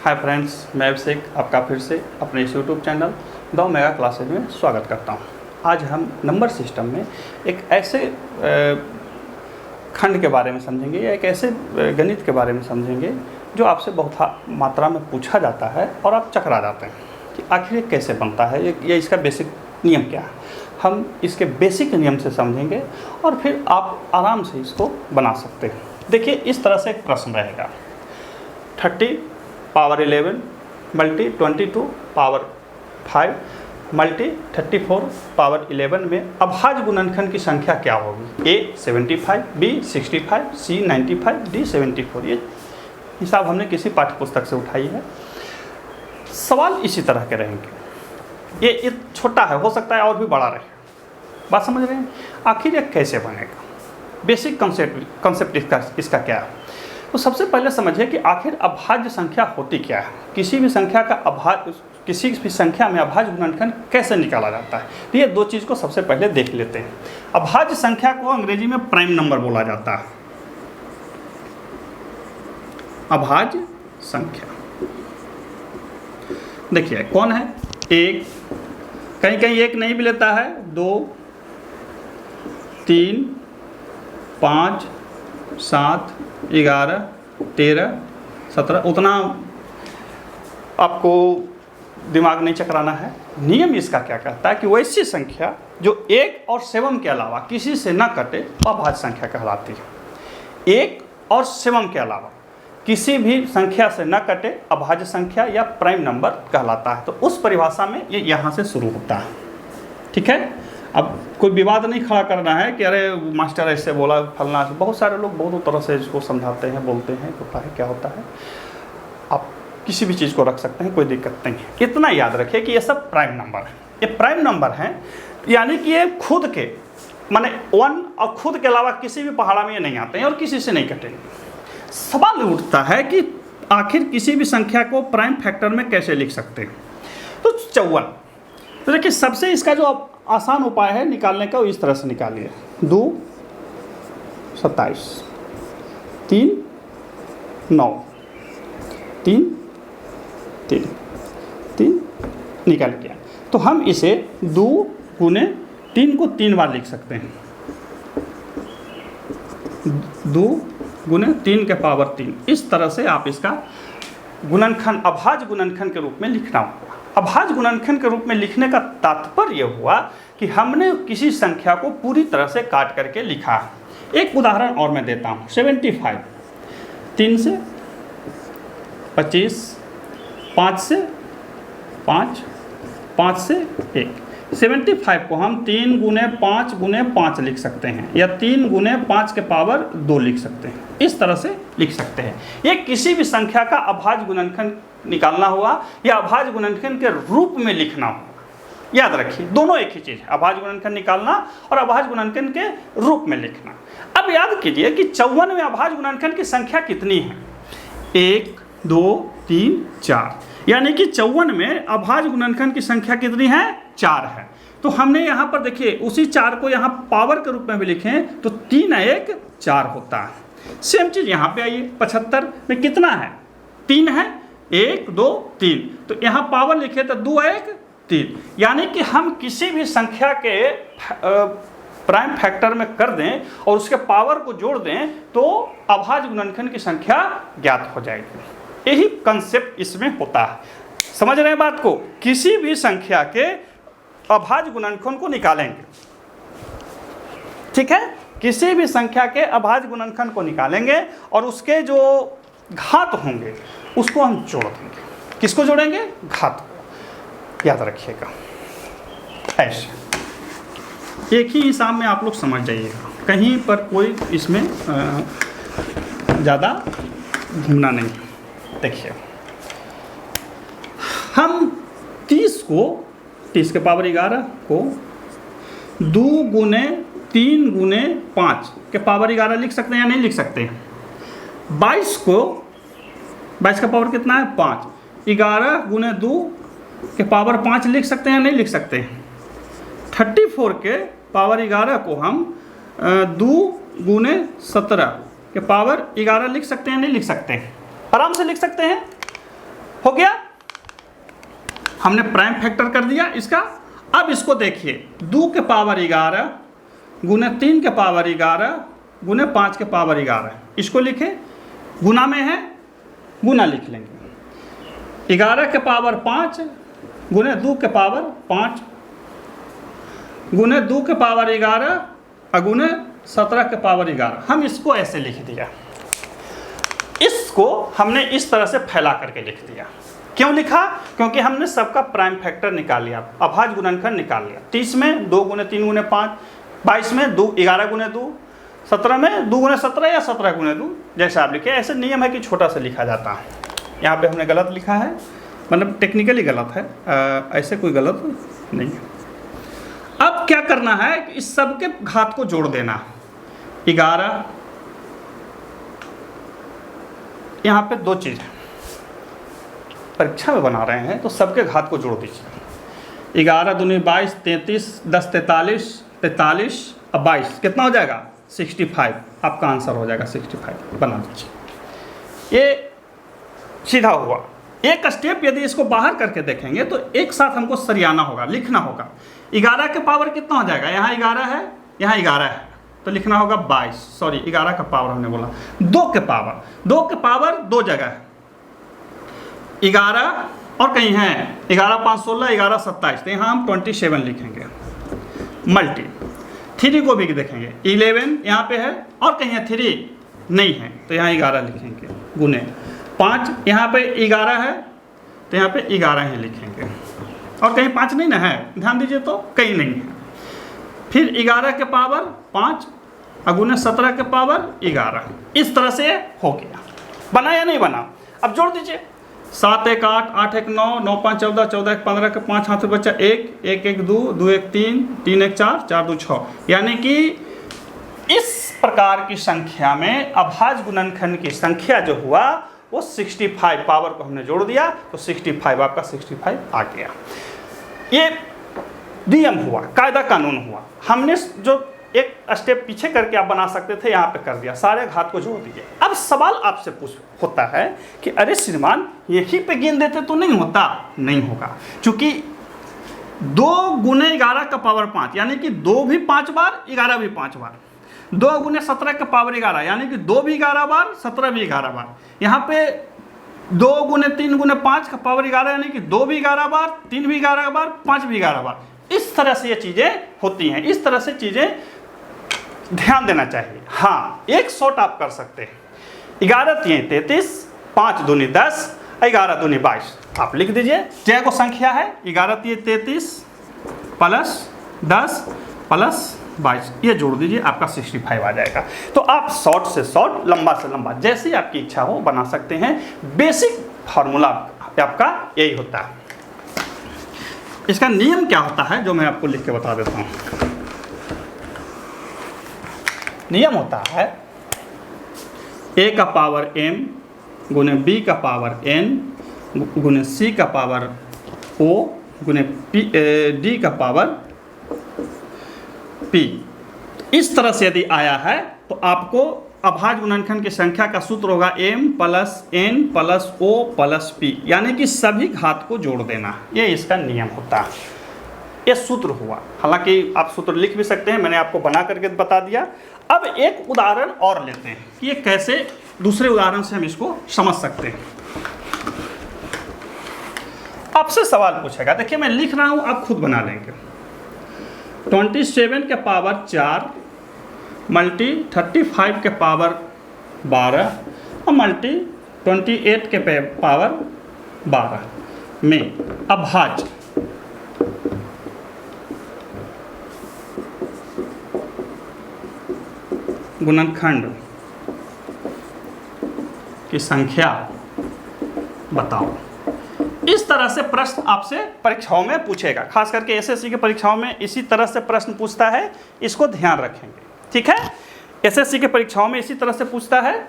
Hi friends, मैं अभिषेक आपका फिर से अपने इस YouTube channel the mega classes में स्वागत करता हूं। आज हम नंबर सिस्टम में एक ऐसे खंड के बारे में समझेंगे या एक ऐसे गणित के बारे में समझेंगे जो आपसे बहुत मात्रा में पूछा जाता है और आप चकरा जाते हैं कि आखिर ये कैसे बनता है, ये इसका बेसिक नियम क्या है। हम इसके बेसिक नियम से समझेंगे और फिर आप आराम से इसको बना सकते हैं। देखिए, इस तरह से एक प्रश्न रहेगा, 30 power 11 multi 22 power 5 multi 34 power 11 में अभाज्य गुणनखंड की संख्या क्या होगी। ए 75, बी 65, सी 95, डी 74। ये हिसाब हमने किसी पाठ्य पुस्तक से उठाई है। सवाल इसी तरह के रहेंगे। ये छोटा है, हो सकता है और भी बड़ा रहे। बात समझ रहे हैं? आखिर ये कैसे बनेगा, बेसिक कंसेप्ट इसका क्या है। तो सबसे पहले समझिए कि आखिर अभाज्य संख्या होती क्या है। किसी भी संख्या में अभाज्य गुणनखंड कैसे निकाला जाता है। तो ये दो चीज़ को सबसे पहले देख लेते हैं। अभाज्य संख्या को अंग्रेजी में प्राइम नंबर बोला जाता है। अभाज्य संख्या देखिए कौन है। एक, कहीं कहीं एक नहीं भी लेता है, 2, 3, 5, 7, 11, 13, 17। उतना आपको दिमाग नहीं चकराना है। नियम इसका क्या कहता है कि वैसी संख्या जो 1 और 7 के अलावा किसी से न कटे अभाज्य संख्या कहलाती है। 1 और 7 के अलावा किसी भी संख्या से न कटे अभाज्य संख्या या प्राइम नंबर कहलाता है। तो उस परिभाषा में ये यहाँ से शुरू होता है। ठीक है, अब कोई विवाद नहीं खड़ा करना है कि अरे मास्टर ऐसे बोला फलना। बहुत सारे लोग बहुत तरह से इसको समझाते हैं, बोलते हैं, होता है क्या होता है। आप किसी भी चीज़ को रख सकते हैं, कोई दिक्कत नहीं है। इतना याद रखिए कि ये सब प्राइम नंबर है। ये प्राइम नंबर हैं, यानी कि ये खुद के माने 1 और खुद के अलावा किसी भी पहाड़ा में ये नहीं आते हैं और किसी से नहीं कटेंगे। सवाल उठता है कि आखिर किसी भी संख्या को प्राइम फैक्टर में कैसे लिख सकते हैं। तो 54। तो देखिए, सबसे इसका जो आसान उपाय है निकालने का, वो इस तरह से निकालिए। 2 27, 3 9, 3 3 3 निकल गया। तो हम इसे 2 गुने 3 को 3 बार लिख सकते हैं। 2 गुने 3 के पावर 3। इस तरह से आप इसका गुणनखंड अभाज्य गुणनखंड के रूप में लिखना होगा। अभाज्य गुणनखंड के रूप में लिखने का तात्पर्य हुआ कि हमने किसी संख्या को पूरी तरह से काट करके लिखा है। एक उदाहरण और मैं देता हूँ। 75, 3 से 25, 5 से 5, 5 से 1। 75 को हम 3 गुने 5 गुने 5 लिख सकते हैं या 3 गुने 5 के पावर 2 लिख सकते हैं। इस तरह से लिख सकते हैं। ये किसी भी संख्या का अभाज्य गुणनखंड निकालना हुआ या अभाज्य गुणनखंड के रूप में लिखना हुआ। याद रखिए, दोनों एक ही चीज़ है, अभाज्य गुणनखंड निकालना और अभाज्य गुणनखंड के रूप में लिखना। अब याद कीजिए कि 54 में अभाज्य गुणनखंड की संख्या कितनी है। 1 2 3 4, यानी कि 54 में अभाज्य गुणनखंड की संख्या कितनी है, 4 है। तो हमने यहाँ पर देखिए उसी 4 को यहाँ पावर के रूप में भी लिखें तो 3 1 4 होता है। सेम चीज़ यहाँ पे आइए, 75 में कितना है, 3 है, 1 2 3। तो यहाँ पावर लिखे तो 2 1 3, यानी कि हम किसी भी संख्या के प्राइम फैक्टर में कर दें और उसके पावर को जोड़ दें तो अभाज्य गुणनखंड की संख्या ज्ञात हो जाएगी। यही कंसेप्ट इसमें होता है। समझ रहे हैं बात को? किसी भी संख्या के अभाज्य गुणनखंड को निकालेंगे। ठीक है, किसी भी संख्या के अभाज्य गुणनखंड को निकालेंगे और उसके जो घात होंगे उसको हम जोड़ देंगे। किसको जोड़ेंगे? घात को। याद रखिएगा, ऐसे एक ही हिसाब में आप लोग समझ जाइएगा, कहीं पर कोई इसमें ज़्यादा घूमना नहीं। देखिए, हम 30 के पावर 11 को 2 गुने 3 गुने 5 के पावर 11 लिख सकते हैं या नहीं लिख सकते हैं। 22 का पावर कितना है, 5। 11 गुने 2 के पावर 5 लिख सकते हैं या नहीं लिख सकते हैं। 34 के पावर 11 को हम 2 गुने 17 के पावर 11 लिख सकते हैं नहीं लिख सकते हैं। आराम से लिख सकते हैं। हो गया, हमने प्राइम फैक्टर कर दिया इसका। अब इसको देखिए, 2 के पावर 11 गुने 3 के पावर 11 गुने 5 के पावर 11, इसको लिखे, गुना में है, गुना लिख लेंगे। 11 के पावर 5 गुने 2 के पावर 5 गुने 2 के पावर 11 गुने 17 के पावर 11, हम इसको ऐसे लिख दिया। इसको हमने इस तरह से फैला करके लिख दिया। क्यों लिखा? क्योंकि हमने सबका प्राइम फैक्टर निकाल लिया, अभाज्य गुणनखंड निकाल लिया। 30 में 2 गुने 3 गुने 5, 22 में 11 गुने 2, 17 में 2 गुने 17 या 17 गुने 2, जैसे आप लिखे। ऐसे नियम है कि छोटा सा लिखा जाता है। यहाँ पे हमने गलत लिखा है, मतलब टेक्निकली गलत है, ऐसे कोई गलत नहीं है। अब क्या करना है कि इस सब के घात को जोड़ देना। 11, यहाँ पे 2 चीज़ है, परीक्षा में बना रहे हैं तो सबके घात को जोड़ दीजिए। 11 दूनी 22, 33, 10 43, 43 अब 22 कितना हो जाएगा? 65। आपका आंसर हो जाएगा 65, बना दीजिए। ये सीधा हुआ। एक स्टेप यदि इसको बाहर करके देखेंगे तो एक साथ हमको सरियाना होगा, लिखना होगा। 11 के पावर कितना हो जाएगा? यहाँ 11 है, यहाँ 11 है, तो लिखना होगा 22। सॉरी, 11 का पावर हमने बोला। 2 के पावर 2 जगह है, 11 और कहीं है 11 5 16, 11 27, तो यहाँ हम 27 लिखेंगे। मल्टी 3 को भी देखेंगे, 11 यहाँ पे है और कहीं है 3 नहीं है, तो यहाँ 11 लिखेंगे। गुने 5 यहाँ पे 11 है, तो यहाँ पे 11 ही लिखेंगे। और कहीं 5 नहीं ना है, ध्यान दीजिए, तो कहीं नहीं है। फिर 11 के पावर 5 गुने 17 के पावर 11, इस तरह से हो गया। बना या नहीं बना? अब जोड़ दीजिए। 7 1 8, 8 1 9, 9 5 14, 14 1 15 के 5 हाथ बच्चा 1, 1 1 2, 2 1 3, 3 1 4, 4 2 6, यानी कि इस प्रकार की संख्या में अभाज्य गुणनखंड की संख्या जो हुआ वो 65, पावर को हमने जोड़ दिया तो 65, आपका 65 आ गया। ये नियम हुआ, कायदा कानून हुआ। हमने जो एक स्टेप पीछे करके आप बना सकते थे, यहाँ पे कर दिया, सारे घात को जोड़ दीजिए। अब सवाल आपसे होता है कि अरे श्रीमान यहीं पे गिन देते तो नहीं होता? नहीं होगा, क्योंकि 2 गुने 11 का पावर 5, यानी कि 2 भी 5 बार, 11 भी 5 बार। 2 गुने 17 का पावर 11, यानी कि 2 भी 11 बार, 17 भी 11 बार। यहाँ पे 2 गुने 3 गुने 5 का पावर 11, यानी कि 2 भी 11 बार, 3 भी 11 बार, 5 भी 11 बार। इस तरह से ये चीज़ें होती हैं, इस तरह से चीज़ें ध्यान देना चाहिए। हाँ, एक शॉर्ट आप कर सकते हैं, 11 3 33, 5 दूनी 10, 11 दूनी 22, आप लिख दीजिए। जय को संख्या है 11 3 33 प्लस 10 प्लस 22, ये जोड़ दीजिए, आपका 65 आ जाएगा। तो आप शॉर्ट से शॉर्ट, लंबा से लंबा, जैसी आपकी इच्छा हो बना सकते हैं। बेसिक फार्मूला आपका यही होता है। इसका नियम क्या होता है जो मैं आपको लिख के बता देता हूँ। नियम होता है a का पावर m गुने b का पावर n गुने c का पावर o गुने d का पावर p। इस तरह से यदि आया है तो आपको अभाज्य गुणनखंड की संख्या का सूत्र होगा m plus n plus o plus p, यानी कि सभी घात को जोड़ देना। ये इसका नियम होता है, ये सूत्र हुआ। हालांकि आप सूत्र लिख भी सकते हैं, मैंने आपको बना करके बता दिया। अब एक उदाहरण और लेते हैं कि ये कैसे दूसरे उदाहरण से हम इसको समझ सकते हैं। आपसे सवाल पूछेगा, देखिए मैं लिख रहा हूं, आप खुद बना लेंगे। 27 के पावर 4 मल्टी 35 के पावर 12 और मल्टी 28 के पावर 12 में अभाज्य गुणनखंड की संख्या बताओ। इस तरह से प्रश्न आपसे परीक्षाओं में पूछेगा, खास करके एसएससी की परीक्षाओं में इसी तरह से प्रश्न पूछता है, इसको ध्यान रखेंगे। ठीक है, एसएससी की परीक्षाओं में इसी तरह से पूछता है।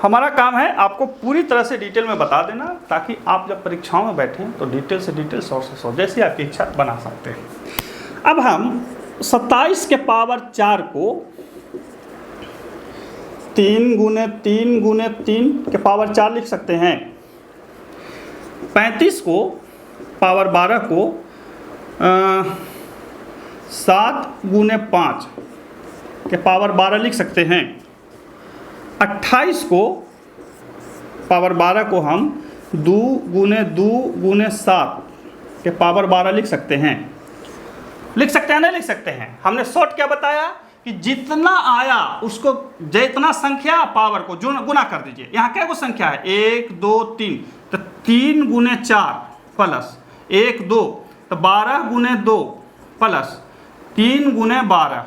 हमारा काम है आपको पूरी तरह से डिटेल में बता देना, ताकि आप जब परीक्षाओं में बैठें तो डिटेल से डिटेल, सोर्स से सोर्स, जैसी आपकी इच्छा बना सकते हैं। अब हम 27 के पावर 4 को 3 गुने 3 गुने 3 के पावर 4 लिख सकते हैं। 35 को पावर 12 को 7 गुने 5 के पावर 12 लिख सकते हैं। 28 को पावर 12 को हम 2 गुने 7 के पावर 12 लिख सकते हैं। लिख सकते हैं ना, लिख सकते हैं। हमने शॉर्ट क्या बताया कि जितना आया उसको, जितना संख्या पावर को गुना कर दीजिए। यहाँ क्या को संख्या है, 1 2 3, तो 3 गुने 4 प्लस 1 2, तो 12 गुने 2 प्लस 3 गुने 12,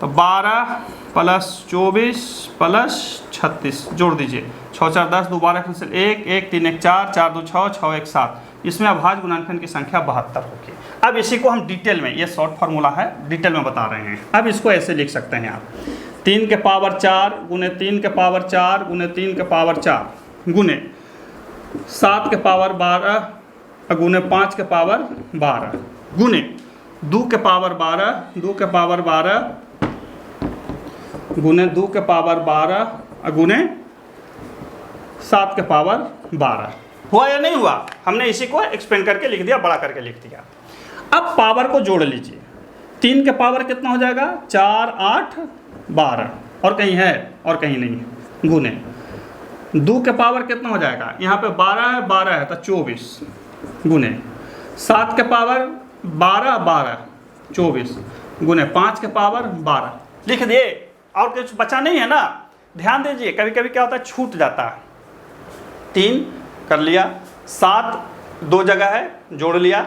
तो 12 प्लस 24 प्लस 36 जोड़ दीजिए। 6 4 10, 2 12 कैंसिल, 1 1 3 1 4, 4 2 6, 6 1 7। इसमें अभाज्य गुणनखंड की संख्या 72 होगी। अब इसी को हम डिटेल में, ये शॉर्ट फार्मूला है, डिटेल में बता रहे हैं। अब इसको ऐसे लिख सकते हैं आप, 3 के पावर 4 गुने 3 के पावर 4 गुने 3 के पावर 4 गुने 7 के पावर 12 गुने 5 के पावर 12 गुने 2 के पावर 12 2 के पावर 12 गुने 2 के पावर 12 गुने 7 के पावर 12। हुआ या नहीं हुआ? हमने इसी को एक्सपेंड करके लिख दिया, बड़ा करके लिख दिया। अब पावर को जोड़ लीजिए। 3 के पावर कितना हो जाएगा, 4 8 12, और कहीं है और कहीं नहीं है, गुने 2 के पावर कितना हो जाएगा, यहाँ पे 12 है तो 24 गुने 7 के पावर 12 12 24 गुने 5 के पावर 12 लिख दिए। और कुछ बचा नहीं है ना। ध्यान दीजिए, कभी कभी क्या होता है, छूट जाता है। 3 कर लिया, 7 2 जगह है, जोड़ लिया,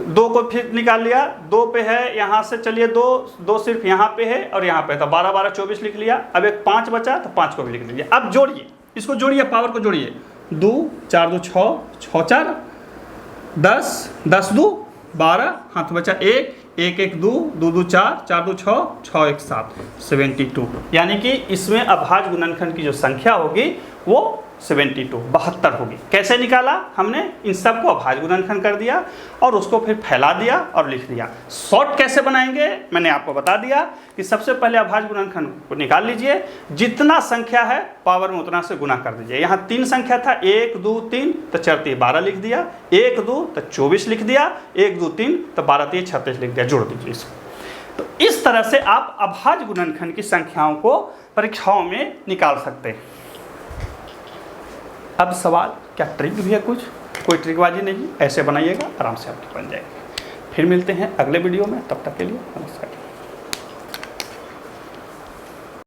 2 को फिर निकाल लिया, 2 पे है, यहाँ से चलिए 2 सिर्फ यहाँ पे है और यहाँ पे, तो 12 12 24 लिख लिया। अब एक 5 बचा तो 5 को भी लिख लीजिए। अब जोड़िए, इसको जोड़िए, पावर को जोड़िए। 2 4 2 6 6 4 10 10 2 12, हाथ बचा 1 1 1 2 2 2 4 4 2 6 6 1 7 72। यानी कि इसमें अभाज्य गुणनखंड की जो संख्या होगी वो 72 होगी। कैसे निकाला हमने, इन सब को अभाज्य गुणनखंड कर दिया और उसको फिर फैला दिया और लिख दिया। शॉर्ट कैसे बनाएंगे मैंने आपको बता दिया कि सबसे पहले अभाज्य गुणनखंड को निकाल लीजिए, जितना संख्या है पावर में उतना से गुना कर दीजिए। यहाँ 3 संख्या था, 1 2 3, तो 4 3 12 लिख दिया, 1 2 तो 24 लिख दिया, 1 2 3 तो 12 3 36 लिख दिया, जोड़ दीजिए इसको। तो इस तरह से आप अभाज्य गुणनखंड की संख्याओं को परीक्षाओं में निकाल सकते हैं। अब सवाल, क्या ट्रिक भी है कुछ? कोई ट्रिकबाजी नहीं, ऐसे बनाइएगा, आराम से आपकी बन जाएगी। फिर मिलते हैं अगले वीडियो में, तब तक के लिए नमस्कार।